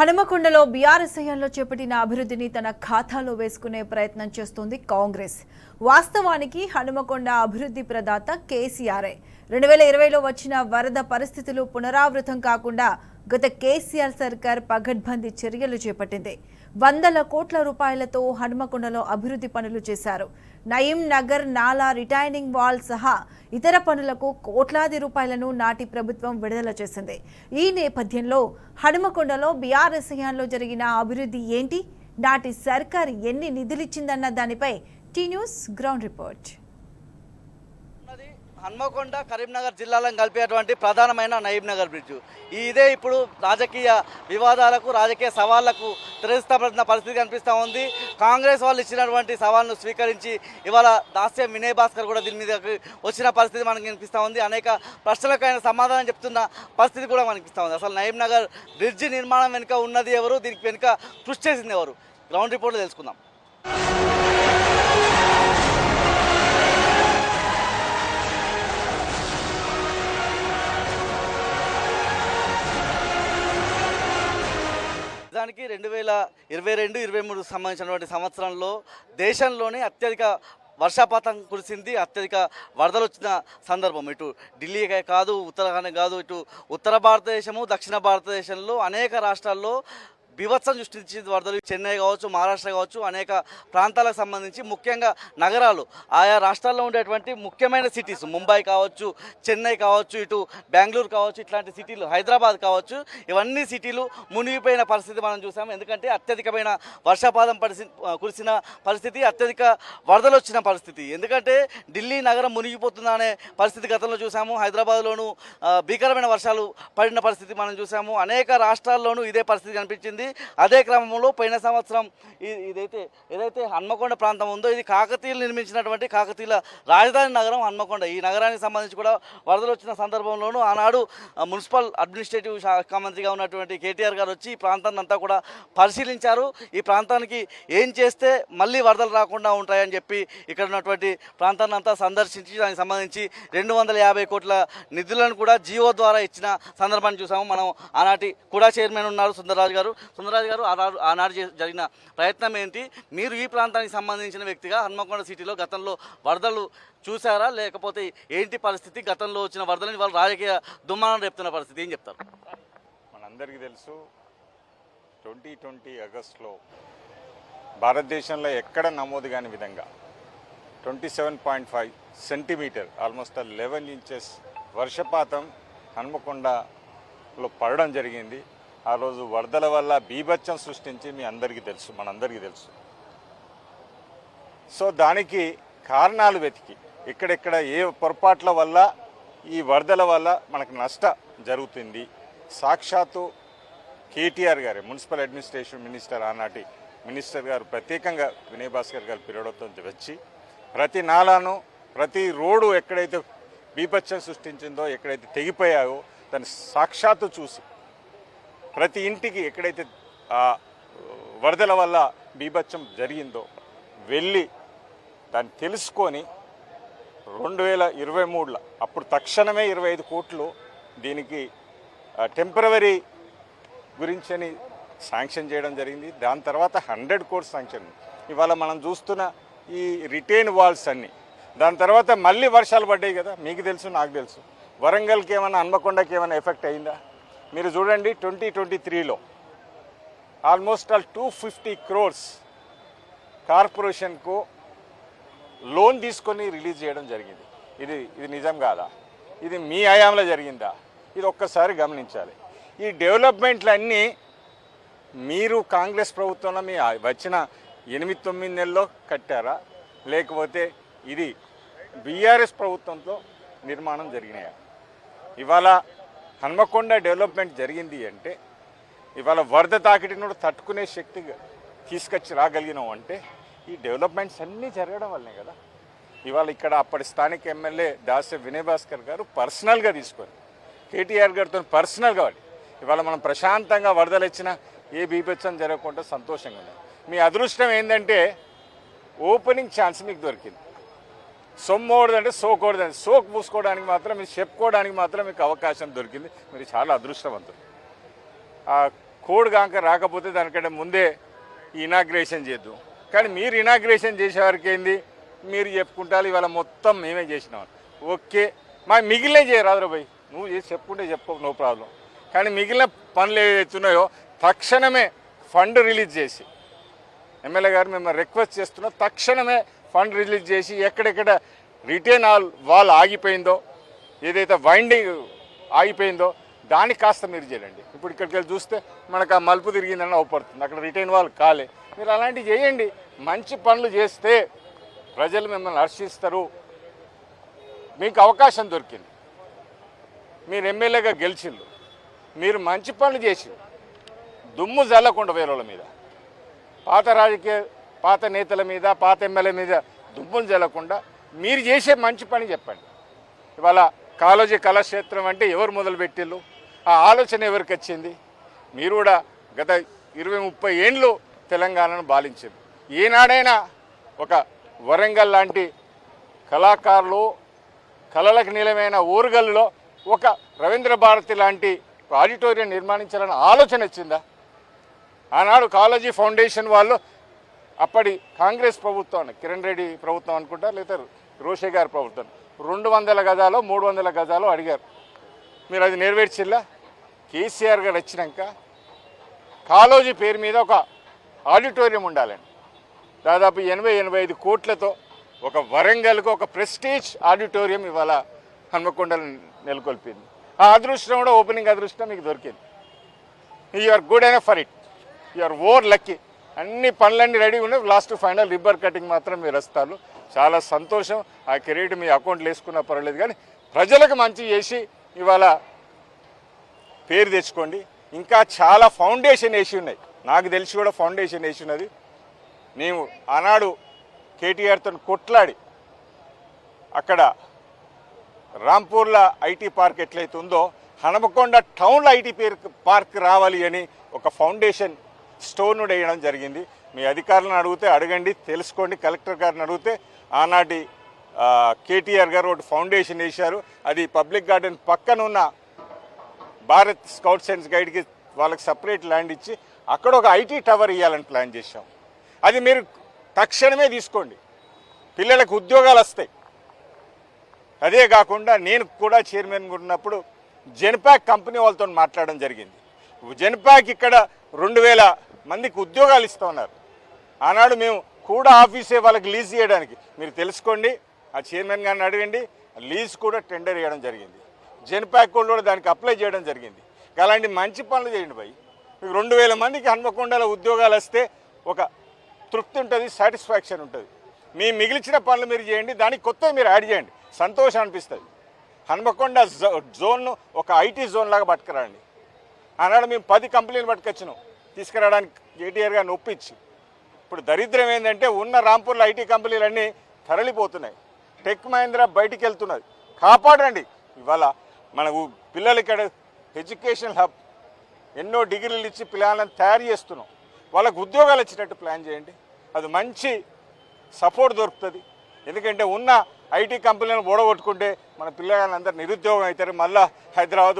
హనుమకొండలో BRS హయాంలో చేపట్టిన అభివృద్ధిని తన ఖాతాలో వేసుకునే ప్రయత్నం చేస్తోంది కాంగ్రెస్. వాస్తవానికి హనుమకొండ అభివృద్ధి ప్రదాత కేసీఆర్ఏ. 2020లో వచ్చిన వరద పరిస్థితులు పునరావృతం కాకుండా గత కేసీఆర్ సర్కార్ పగడ్బందీ చర్యలు చేపట్టింది. వందల కోట్ల రూపాయలతో హనుమకొండలో అభివృద్ధి పనులు చేశారు. నయీం నగర్ నాలా రిటైనింగ్ వాల్ సహా ఇతర పనులకు కోట్లాది రూపాయలను నాటి ప్రభుత్వం విడుదల చేసింది. ఈ నేపథ్యంలో హనుమకొండలో బీఆర్ఎస్ హయాంలో జరిగిన అభివృద్ధి ఏంటి, నాటి సర్కార్ ఎన్ని నిధులిచ్చిందన్న దానిపై T News ground report. Hanamkonda Karimnagar జిల్లాలను కలిపేటువంటి ప్రధానమైన నయీం నగర్ బ్రిడ్జ్. ఇదే ఇప్పుడు రాజకీయ వివాదాలకు, రాజకీయ సవాళ్లకు తెరదిస్తున్న పరిస్థితి కనిపిస్తూ ఉంది. కాంగ్రెస్ వాళ్ళు ఇచ్చినటువంటి సవాల్ను స్వీకరించి ఇవాళ దాస్యం వినయ్ భాస్కర్ కూడా దీని మీద వచ్చిన పరిస్థితి మనకు కనిపిస్తూ ఉంది. అనేక ప్రశ్నలకు ఆయన సమాధానం చెప్తున్న పరిస్థితి కూడా కనిపిస్తూ ఉంది. అసలు నయీం నగర్ బ్రిడ్జ్ నిర్మాణం వెనుక ఉన్నది ఎవరు, దీనికి వెనుక కృషి చేసింది ఎవరు, గ్రౌండ్ రిపోర్ట్లో తెలుసుకుందాం. నిజానికి 2022-23 సంబంధించినటువంటి సంవత్సరంలో దేశంలోనే అత్యధిక వర్షపాతం కురిసింది, అత్యధిక వరదలు వచ్చిన సందర్భం. ఇటు ఢిల్లీకే కాదు, ఉత్తరాఖండ్ కాదు, ఇటు ఉత్తర భారతదేశము, దక్షిణ భారతదేశంలో అనేక రాష్ట్రాల్లో బీభత్సం సృష్టించింది వరదలు. చెన్నై కావచ్చు, మహారాష్ట్ర కావచ్చు, అనేక ప్రాంతాలకు సంబంధించి ముఖ్యంగా నగరాలు, ఆయా రాష్ట్రాల్లో ఉండేటువంటి ముఖ్యమైన సిటీస్, ముంబై కావచ్చు, చెన్నై కావచ్చు, ఇటు బెంగళూరు కావచ్చు, ఇట్లాంటి సిటీలు, హైదరాబాద్ కావచ్చు, ఇవన్నీ సిటీలు మునిగిపోయిన పరిస్థితి మనం చూసాము. ఎందుకంటే అత్యధికమైన వర్షపాతం కురిసిన పరిస్థితి, అత్యధిక వరదలు వచ్చిన పరిస్థితి. ఎందుకంటే ఢిల్లీ నగరం మునిగిపోతుందా అనే పరిస్థితి గతంలో చూసాము. హైదరాబాద్లోనూ భీకరమైన వర్షాలు పడిన పరిస్థితి మనం చూసాము. అనేక రాష్ట్రాల్లోనూ ఇదే పరిస్థితి కనిపించింది. అదే క్రమంలో పోయిన సంవత్సరం ఏదైతే హన్మకొండ ప్రాంతం ఉందో, ఇది కాకతీయులు నిర్మించినటువంటి కాకతీయుల రాజధాని నగరం హన్మకొండ. ఈ నగరానికి సంబంధించి కూడా వరదలు వచ్చిన సందర్భంలోనూ ఆనాడు మున్సిపల్ అడ్మినిస్ట్రేటివ్ శాఖ మంత్రిగా ఉన్నటువంటి కేటీఆర్ గారు వచ్చి ఈ ప్రాంతాన్ని అంతా కూడా పరిశీలించారు. ఈ ప్రాంతానికి ఏం చేస్తే మళ్ళీ వరదలు రాకుండా ఉంటాయని చెప్పి ఇక్కడ ఉన్నటువంటి ప్రాంతాన్ని అంతా సందర్శించి దానికి సంబంధించి 250 కోట్ల నిధులను కూడా జియో ద్వారా ఇచ్చిన సందర్భాన్ని చూసాము. మనం ఆనాటి కూడా చైర్మన్ ఉన్నారు సుందరరాజు గారు. సుందరరాజు గారు, ఆనాడు జరిగిన ప్రయత్నం ఏంటి? మీరు ఈ ప్రాంతానికి సంబంధించిన వ్యక్తిగా హన్మకొండ సిటీలో గతంలో వరదలు చూసారా, లేకపోతే ఏంటి పరిస్థితి? గతంలో వచ్చిన వరదలని వాళ్ళు రాజకీయ దుమ్మానం రేపుతున్న పరిస్థితి ఏం చెప్తారు? మనందరికీ తెలుసు, 2020 ఆగస్టులో భారతదేశంలో ఎక్కడ నమోదు కాని విధంగా 27.5 సెంటీమీటర్, ఆల్మోస్ట్ 11 ఇంచెస్ వర్షపాతం హన్మకొండలో పడడం జరిగింది. ఆ రోజు వరదల వల్ల బీభత్సం సృష్టించి మనందరికీ తెలుసు. సో దానికి కారణాలు వెతికి ఇక్కడెక్కడ ఏ పొరపాట్ల వల్ల ఈ వరదల వల్ల మనకు నష్టం జరుగుతుంది, సాక్షాత్తు కేటీఆర్ గారు, మున్సిపల్ అడ్మినిస్ట్రేషన్ మినిస్టర్, ఆనాటి మినిస్టర్ గారు ప్రత్యేకంగా వినయ్ భాస్కర్ గారు పిలవడంతో వచ్చి ప్రతి నాలాను, ప్రతి రోడ్డు ఎక్కడైతే బీభత్సం సృష్టించిందో, ఎక్కడైతే తెగిపోయాయో దాన్ని సాక్షాత్తు చూసి ప్రతి ఇంటికి ఎక్కడైతే వరదల వల్ల బీభత్సం జరిగిందో వెళ్ళి దాన్ని తెలుసుకొని 2023లో అప్పుడు తక్షణమే 25 కోట్లు దీనికి టెంపరవరీ గురించని శాంక్షన్ చేయడం జరిగింది. దాని తర్వాత 100 కోట్స్ శాంక్షన్. ఇవాళ మనం చూస్తున్న ఈ రిటైన్ వాల్స్ అన్నీ, దాని తర్వాత మళ్ళీ వర్షాలు పడ్డాయి కదా, మీకు తెలుసు, నాకు తెలుసు. వరంగల్కి ఏమైనా, హన్మకొండకి ఏమైనా ఎఫెక్ట్ అయిందా? మీరు చూడండి, 2023లో ఆల్మోస్ట్ 250 crores కార్పొరేషన్కు లోన్ తీసుకొని రిలీజ్ చేయడం జరిగింది. ఇది నిజం కాదా? ఇది మీ హయాంలో జరిగిందా? ఇది ఒక్కసారి గమనించాలి. ఈ డెవలప్మెంట్లన్నీ మీరు కాంగ్రెస్ ప్రభుత్వంలో మీ వచ్చిన 8-9 నెలల్లో కట్టారా, లేకపోతే ఇది బీఆర్ఎస్ ప్రభుత్వంతో నిర్మాణం జరిగినాయా? ఇవాళ హన్మకొండ డెవలప్మెంట్ జరిగింది అంటే, ఇవాళ వరద తాకిడిని కూడా తట్టుకునే శక్తి తీసుకొచ్చి రాగలిగినాం అంటే ఈ డెవలప్మెంట్స్ అన్నీ జరగడం వల్లనే కదా. ఇవాళ ఇక్కడ అప్పటి స్థానిక ఎమ్మెల్యే దాస్యం వినయ్ భాస్కర్ గారు పర్సనల్గా తీసుకొని కేటీఆర్ గారితో పర్సనల్గా ఇవాళ మనం ప్రశాంతంగా వరదలు ఇచ్చినా ఏ బీభత్సం జరగకుండా సంతోషంగా ఉంది. మీ అదృష్టం ఏంటంటే ఓపెనింగ్ ఛాన్స్ మీకు దొరికింది. సొమ్మోడదంటే సోకూడదంటే సోకు పూసుకోవడానికి మాత్రం, మీరు చెప్పుకోవడానికి మాత్రం మీకు అవకాశం దొరికింది. మీరు చాలా అదృష్టవంతులు. కోడ్ కాక రాకపోతే దానికంటే ముందే ఇనాగ్రేషన్ చేద్దాం. కానీ మీరు ఇనాగ్రేషన్ చేసేవారికి ఏంది, మీరు చెప్పుకుంటారు ఇవాళ మొత్తం మేమే చేసినాం. ఓకే, మా మిగిలిన చేయరాదురా భయ్, నువ్వు చేసి చెప్పుకుంటే చెప్పు, నో ప్రాబ్లం. కానీ మిగిలిన పనులు ఏవైతున్నాయో తక్షణమే ఫండ్ రిలీజ్ చేసి, ఎమ్మెల్యే గారు మేము రిక్వెస్ట్ చేస్తున్నాం, తక్షణమే ఫండ్ రిలీజ్ చేసి ఎక్కడెక్కడ రిటైన్ వాల్ ఆగిపోయిందో, ఏదైతే వైండింగ్ ఆగిపోయిందో దానికి కాస్త మీరు చేయండి. ఇప్పుడు ఇక్కడికి వెళ్ళి చూస్తే మనకు ఆ మలుపు తిరిగిందని అవపడుతుంది, అక్కడ రిటైన్ వాల్ కాలే. మీరు అలాంటివి చేయండి. మంచి పనులు చేస్తే ప్రజలు మిమ్మల్ని హర్షిస్తారు. మీకు అవకాశం దొరికింది, మీరు ఎమ్మెల్యేగా గెలిచిండ్రు, మీరు మంచి పనులు చేసి దుమ్ము జల్లకుండా వేరేళ్ళ మీద, పాత నేతల మీద, పాత ఎమ్మెల్యే మీద దుమ్ములు జల్లకుండా మీరు చేసే మంచి పని చెప్పండి. ఇవాళ కాళోజీ కళాక్షేత్రం అంటే ఎవరు మొదలుపెట్టిళ్ళు, ఆ ఆలోచన ఎవరికి వచ్చింది? మీరు కూడా గత 20-30 ఏండ్లు తెలంగాణను పాలించారు. ఏనాడైనా ఒక వరంగల్ లాంటి కళాకారులు, కళలకు నిలమైన ఊరుగల్లో ఒక రవీంద్ర భారతి లాంటి ఆడిటోరియం నిర్మాణించాలని ఆలోచన వచ్చిందా? ఆనాడు కాళోజీ ఫౌండేషన్ వాళ్ళు అప్పటి కాంగ్రెస్ ప్రభుత్వం, కిరణ్ రెడ్డి ప్రభుత్వం అనుకుంటా, లేదా రోషే గారి ప్రభుత్వం 200 గజాలో 300 గజాలో అడిగారు. మీరు అది నెరవేర్చిల్లా? కేసీఆర్ గారు వచ్చినాక కాళోజీ పేరు మీద ఒక ఆడిటోరియం ఉండాలండి. దాదాపు 80-85 కోట్లతో ఒక వరంగల్కు ఒక ప్రెస్టీజ్ ఆడిటోరియం ఇవాళ హన్మకొండలు నెలకొల్పింది. ఆ అదృష్టం కూడా, ఓపెనింగ్ అదృష్టం మీకు దొరికింది. You are good enough for it, you are over lucky. అన్ని పనులన్నీ రెడీ ఉన్నాయి, లాస్ట్ ఫైనల్ రిబ్బర్ కటింగ్ మాత్రం మీరు వస్తారు. చాలా సంతోషం. ఆ క్రెడిట్ మీ అకౌంట్లో వేసుకున్నా పర్వాలేదు, కానీ ప్రజలకు మంచి చేసి ఇవాళ పేరు తెచ్చుకోండి. ఇంకా చాలా ఫౌండేషన్ వేసి ఉన్నాయి, నాకు తెలిసి కూడా ఫౌండేషన్ వేసి ఉన్నది. మేము ఆనాడు కేటీఆర్తో కొట్లాడి అక్కడ రాంపూర్లో ఐటీ పార్క్ ఎట్లయితే ఉందో హనుమకొండ టౌన్లో ఐటీ పార్క్ రావాలి అని ఒక ఫౌండేషన్ స్టోన్ వేయడం జరిగింది. మీ అధికారులను అడిగితే అడగండి, తెలుసుకోండి. కలెక్టర్ గారిని అడిగితే ఆనాటి కేటీఆర్ గారు ఒకటి ఫౌండేషన్ వేశారు. అది పబ్లిక్ గార్డెన్ పక్కన ఉన్న భారత్ స్కౌట్స్ అండ్ గైడ్కి వాళ్ళకి సపరేట్ ల్యాండ్ ఇచ్చి అక్కడ ఒక ఐటీ టవర్ ఇవ్వాలని ప్లాన్ చేశాం. అది మీరు తక్షణమే తీసుకోండి, పిల్లలకు ఉద్యోగాలు వస్తాయి. అదే కాకుండా నేను కూడా చైర్మన్గా ఉన్నప్పుడు జెన్పాక్ కంపెనీ వాళ్ళతో మాట్లాడడం జరిగింది. జెన్పాక్ ఇక్కడ 2000 మందికి ఉద్యోగాలు ఇస్తూ ఉన్నారు. ఆనాడు మేము కూడా ఆఫీసే వాళ్ళకి లీజ్ చేయడానికి, మీరు తెలుసుకోండి, ఆ చైర్మన్ గారిని అడగండి, లీజ్ కూడా టెండర్ వేయడం జరిగింది. జెన్పాక్ కూడా దానికి అప్లై చేయడం జరిగింది. అలాంటి మంచి పనులు చేయండి భయ్. మీకు 2000 మందికి హన్మకొండలో ఉద్యోగాలు వస్తే ఒక తృప్తి ఉంటుంది, సాటిస్ఫాక్షన్ ఉంటుంది. మీ మిగిలిచిన పనులు మీరు చేయండి, దానికి కొత్తవి మీరు యాడ్ చేయండి, సంతోషం అనిపిస్తుంది. హన్మకొండ జోన్ను ఒక ఐటీ జోన్ లాగా పట్టుకురండి. ఆనాడు మేము 10 కంపెనీలు పట్టుకొచ్చినాం, తీసుకురావడానికి కేటీఆర్ గారిని ఒప్పించి. ఇప్పుడు దరిద్రం ఏంటంటే ఉన్న రాంపూర్లో ఐటీ కంపెనీలన్నీ తరలిపోతున్నాయి, టెక్ మహీంద్రా బయటికి వెళ్తున్నది. కాపాడండి. ఇవాళ మన పిల్లలు ఇక్కడ ఎడ్యుకేషన్ హబ్, ఎన్నో డిగ్రీలు ఇచ్చి పిల్లలను తయారు చేస్తున్నాం. వాళ్ళకు ఉద్యోగాలు వచ్చేటట్టు ప్లాన్ చేయండి, అది మంచి సపోర్ట్ దొరుకుతుంది. ఎందుకంటే ఉన్న ఐటీ కంపెనీలను ఓడగొట్టుకుంటే మన పిల్లలందరూ నిరుద్యోగం అవుతారు. మళ్ళీ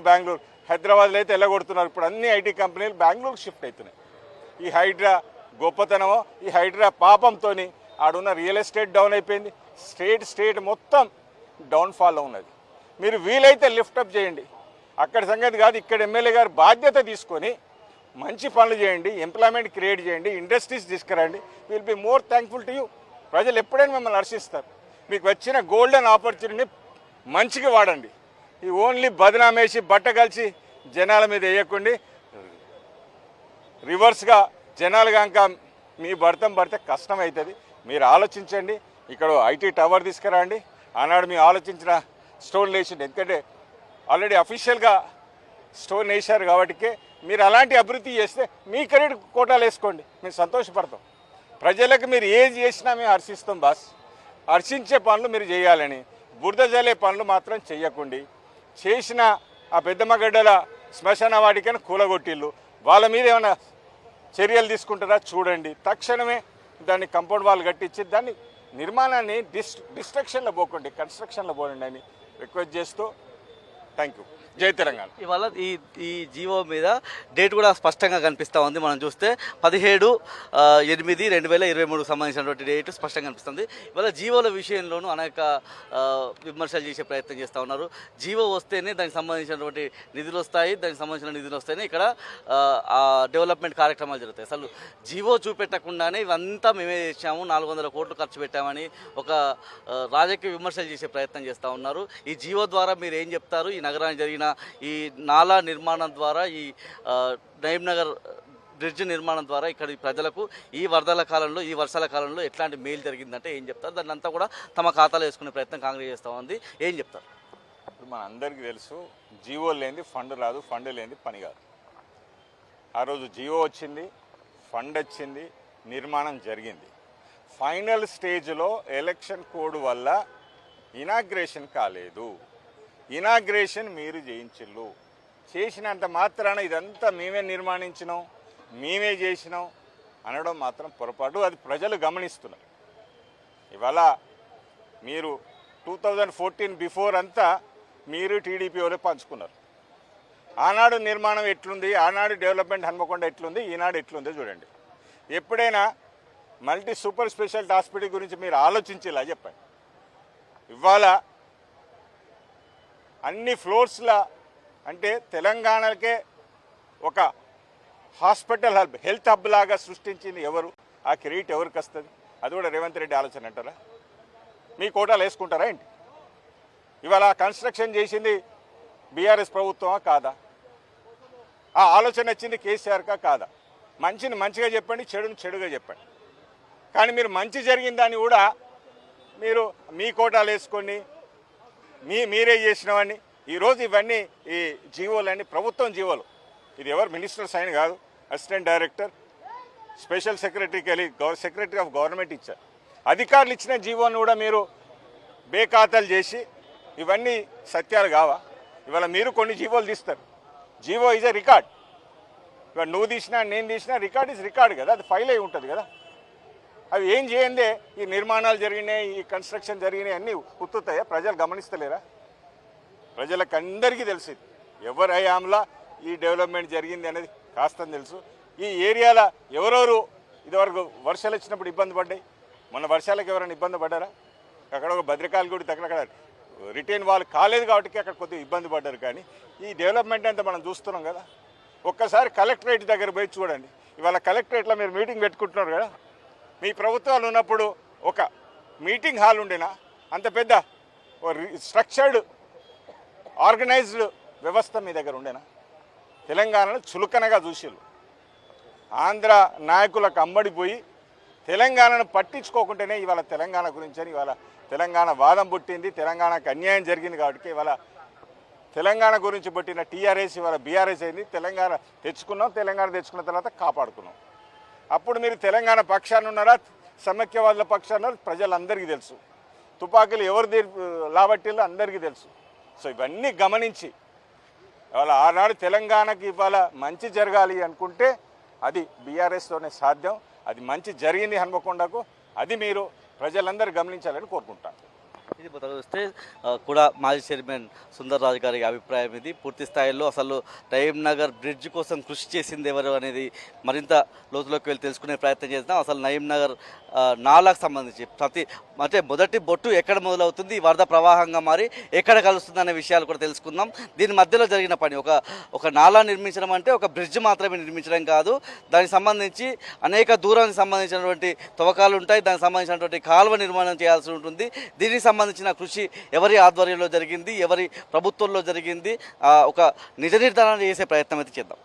బెంగళూరు, హైదరాబాద్లో అయితే వెళ్ళగొడుతున్నారు. ఇప్పుడు అన్ని ఐటీ కంపెనీలు బెంగళూరుకు షిఫ్ట్ అవుతున్నాయి. ఈ హైడ్రా గొప్పతనమో, ఈ హైడ్రా పాపంతో ఆడున్న రియల్ ఎస్టేట్ డౌన్ అయిపోయింది. స్టేట్ మొత్తం డౌన్ఫాల్లో ఉన్నది. మీరు వీలైతే లిఫ్టప్ చేయండి. అక్కడ సంగతి కాదు, ఇక్కడ ఎమ్మెల్యే గారు బాధ్యత తీసుకొని మంచి పనులు చేయండి, ఎంప్లాయ్మెంట్ క్రియేట్ చేయండి, ఇండస్ట్రీస్ తీసుకురండి. Will be more thankful to you. ప్రజలు ఎప్పుడైనా మిమ్మల్ని హర్షిస్తారు. మీకు వచ్చిన గోల్డెన్ ఆపర్చునిటీని మంచిగా వాడండి. ఈ ఓన్లీ బదనామేసి బట్ట కలిసి జనాల మీద వేయకండి. రివర్స్గా జనాలు కనుక మీ భర్తం పడితే కష్టం అవుతుంది. మీరు ఆలోచించండి. ఇక్కడ ఐటీ టవర్ తీసుకురండి. ఆనాడు మీరు ఆలోచించిన స్టోన్ వేసింది, ఎందుకంటే ఆల్రెడీ అఫీషియల్గా స్టోన్ వేశారు కాబట్టి మీరు అలాంటి అభివృద్ధి చేస్తే మీ క్రెడిట్ కోటాలు వేసుకోండి, మేము సంతోషపడతాం. ప్రజలకు మీరు ఏది చేసినా మేము హర్షిస్తాం బాస్. హర్షించే పనులు మీరు చేయాలని, బురద జల్లే పనులు మాత్రం చెయ్యకండి. చేసిన ఆ పెద్దమ్మగడ్డల శ్మశాన వాటికని కూలగొట్టిళ్ళు, వాళ్ళ మీద ఏమైనా చర్యలు తీసుకుంటారా చూడండి. తక్షణమే దాన్ని కంపౌండ్ వాల్ కట్టించి దాన్ని నిర్మాణాన్ని డిస్ట్రక్షన్లో పోకండి, కన్స్ట్రక్షన్లో పోనండి అని రిక్వెస్ట్ చేస్తూ థ్యాంక్ యూ. జై తెలంగాణ. ఇవాళ ఈ జీవో మీద డేట్ కూడా స్పష్టంగా కనిపిస్తూ ఉంది. మనం చూస్తే 17/8/2023 సంబంధించినటువంటి డేట్ స్పష్టంగా కనిపిస్తుంది. ఇవాళ జీవోల విషయంలోనూ అనేక విమర్శలు చేసే ప్రయత్నం చేస్తూ ఉన్నారు. జీవో వస్తేనే దానికి సంబంధించినటువంటి నిధులు వస్తాయి, దానికి సంబంధించిన నిధులు వస్తేనే ఇక్కడ డెవలప్మెంట్ కార్యక్రమాలు జరుగుతాయి. అసలు జీవో చూపెట్టకుండానే ఇవంతా మేమే చేసాము, 400 కోట్లు ఖర్చు పెట్టామని ఒక రాజకీయ విమర్శలు చేసే ప్రయత్నం చేస్తూ ఉన్నారు. ఈ జీవో ద్వారా మీరు ఏం చెప్తారు? ఈ నగరానికి జరిగిన ఈ నాలా నిర్మాణం ద్వారా, ఈ నయీం నగర్ బ్రిడ్జ్ నిర్మాణం ద్వారా ఇక్కడ ప్రజలకు ఈ వరదల కాలంలో, ఈ వర్షాల కాలంలో ఎట్లాంటి మేలు జరిగిందంటే ఏం చెప్తారు? దాన్ని అంతా కూడా తమ ఖాతాలో వేసుకునే ప్రయత్నం కాంగ్రెస్ చేస్తూ ఉంది. ఏం చెప్తారు? ఇప్పుడు మన అందరికీ తెలుసు, జీవో లేనిది ఫండ్ రాదు, ఫండ్ లేనిది పని కాదు. ఆ రోజు జీవో వచ్చింది, ఫండ్ వచ్చింది, నిర్మాణం జరిగింది. ఫైనల్ స్టేజ్లో ఎలక్షన్ కోడ్ వల్ల ఇనాగ్రేషన్ కాలేదు. ఇనాగ్రేషన్ మీరు చేయించిల్లు. చేసినంత మాత్రాన ఇదంతా మేమే నిర్మాణించినాం, మేమే చేసినాం అనడం మాత్రం పొరపాటు. అది ప్రజలు గమనిస్తున్నారు. ఇవాళ మీరు 2014 బిఫోర్ అంతా మీరు టీడీపీ వాళ్ళే పంచుకున్నారు. ఆనాడు నిర్మాణం ఎట్లుంది, ఆనాడు డెవలప్మెంట్ హన్మకొండ ఎట్లుంది, ఈనాడు ఎట్లుందో చూడండి. ఎప్పుడైనా మల్టీ సూపర్ స్పెషాలిటీ హాస్పిటల్ గురించి మీరు ఆలోచించేలా చెప్పండి. ఇవాళ అన్ని ఫ్లోర్స్ల అంటే తెలంగాణకే ఒక హాస్పిటల్ హబ్, హెల్త్ హబ్ లాగా సృష్టించింది ఎవరు? ఆ క్రెడిట్ ఎవరికి వస్తుంది? అది కూడా రేవంత్ రెడ్డి ఆలోచన అంటారా? మీ కోటాలు వేసుకుంటారా ఏంటి? ఇవాళ కన్స్ట్రక్షన్ చేసింది బీఆర్ఎస్ ప్రభుత్వమా కాదా? ఆ ఆలోచన వచ్చింది కేసీఆర్కా కాదా? మంచిని మంచిగా చెప్పండి, చెడుని చెడుగా చెప్పండి. కానీ మీరు మంచి జరిగిందని కూడా మీరు మీ కోటాలు వేసుకొని మీరే చేసినవన్నీ ఈరోజు ఇవన్నీ ఈ జీవోలన్నీ ప్రభుత్వం జీవోలు. ఇది ఎవరు మినిస్టర్ సైన్ కాదు, అసిస్టెంట్ డైరెక్టర్, స్పెషల్ సెక్రటరీకి వెళ్ళి సెక్రటరీ ఆఫ్ గవర్నమెంట్ ఇచ్చారు. అధికారులు ఇచ్చిన జీవోని కూడా మీరు బేఖాతాలు చేసి ఇవన్నీ సత్యాలు కావా? ఇవాళ మీరు కొన్ని జీవోలు తీస్తారు. GO is a record. ఇవాళ నువ్వు తీసినా నేను తీసినా రికార్డ్ ఈజ్ రికార్డ్ కదా, అది ఫైల్ అయి ఉంటుంది కదా. అవి ఏం చేయందే ఈ నిర్మాణాలు జరిగినాయి, ఈ కన్స్ట్రక్షన్ జరిగినాయి అన్నీ ఉత్తుతాయా? ప్రజలు గమనిస్తలేరా? ప్రజలకు అందరికీ తెలిసి ఎవరి హయాంలో ఈ డెవలప్మెంట్ జరిగింది అనేది కాస్త తెలుసు. ఈ ఏరియాలో ఎవరెవరు ఇదివరకు వర్షాలు వచ్చినప్పుడు ఇబ్బంది పడ్డాయి, మొన్న వర్షాలకు ఎవరైనా ఇబ్బంది పడ్డారా? అక్కడ ఒక భద్రకాళి గుడి అక్కడ రిటైన్ వాళ్ళు కాలేదు కాబట్టి అక్కడ కొద్దిగా ఇబ్బంది పడ్డారు. కానీ ఈ డెవలప్మెంట్ అంతా మనం చూస్తున్నాం కదా. ఒక్కసారి కలెక్టరేట్ దగ్గర పోయి చూడండి. ఇవాళ కలెక్టరేట్లో మీరు మీటింగ్ పెట్టుకుంటున్నారు కదా. మీ ప్రభుత్వాలు ఉన్నప్పుడు ఒక మీటింగ్ హాల్ ఉండేనా? అంత పెద్ద స్ట్రక్చర్డ్ ఆర్గనైజ్డ్ వ్యవస్థ మీ దగ్గర ఉండేనా? తెలంగాణను చులకనగా చూసిళ్ళు. ఆంధ్ర నాయకులకు అమ్మడిపోయి తెలంగాణను పట్టించుకోకుంటేనే ఇవాళ తెలంగాణ గురించి అని ఇవాళ తెలంగాణ వాదం పుట్టింది. తెలంగాణకు అన్యాయం జరిగింది కాబట్టి ఇవాళ తెలంగాణ గురించి పుట్టిన టీఆర్ఎస్ ఇవాళ బీఆర్ఎస్ అయింది. తెలంగాణ తెచ్చుకున్నాం, తెలంగాణ తెచ్చుకున్న తర్వాత కాపాడుకున్నాం. అప్పుడు మీరు తెలంగాణ పక్షాన ఉన్నారా, సమైక్యవాదుల పక్షాన ప్రజలందరికీ తెలుసు. తుపాకులు ఎవరు లాబట్టిల్లో అందరికీ తెలుసు. సో ఇవన్నీ గమనించి ఇవాళ ఆనాడు తెలంగాణకి ఇవాళ మంచి జరగాలి అనుకుంటే అది బీఆర్ఎస్తోనే సాధ్యం. అది మంచి జరిగింది హన్మకొండకు. అది మీరు ప్రజలందరూ గమనించాలని కోరుకుంటాను. ఇది వస్తే కూడా మాజీ చైర్మన్ సుందర్ రాజు గారి అభిప్రాయం ఇది. పూర్తి స్థాయిలో అసలు నయీం నగర్ బ్రిడ్జ్ కోసం కృషి చేసింది ఎవరు అనేది మరింత లోతులోకి వెళ్ళి తెలుసుకునే ప్రయత్నం చేద్దాం. అసలు నయీం నగర్ నాలాకు సంబంధించి అంటే మొదటి బొట్టు ఎక్కడ మొదలవుతుంది, వరద ప్రవాహంగా మారి ఎక్కడ కలుస్తుంది అనే విషయాలు కూడా తెలుసుకుందాం. దీని మధ్యలో జరిగిన పని ఒక నాలా నిర్మించడం అంటే ఒక బ్రిడ్జ్ మాత్రమే నిర్మించడం కాదు. దానికి సంబంధించి అనేక దూరానికి సంబంధించినటువంటి తవ్వకాలు ఉంటాయి. దానికి సంబంధించినటువంటి కాలువ నిర్మాణం చేయాల్సి ఉంటుంది. దీనికి సంబంధించిన కృషి ఎవరి ఆధ్వర్యంలో జరిగింది, ఎవరి ప్రభుత్వంలో జరిగింది, ఒక నిజ నిర్ధారణ చేసే ప్రయత్నం అయితే చేద్దాం.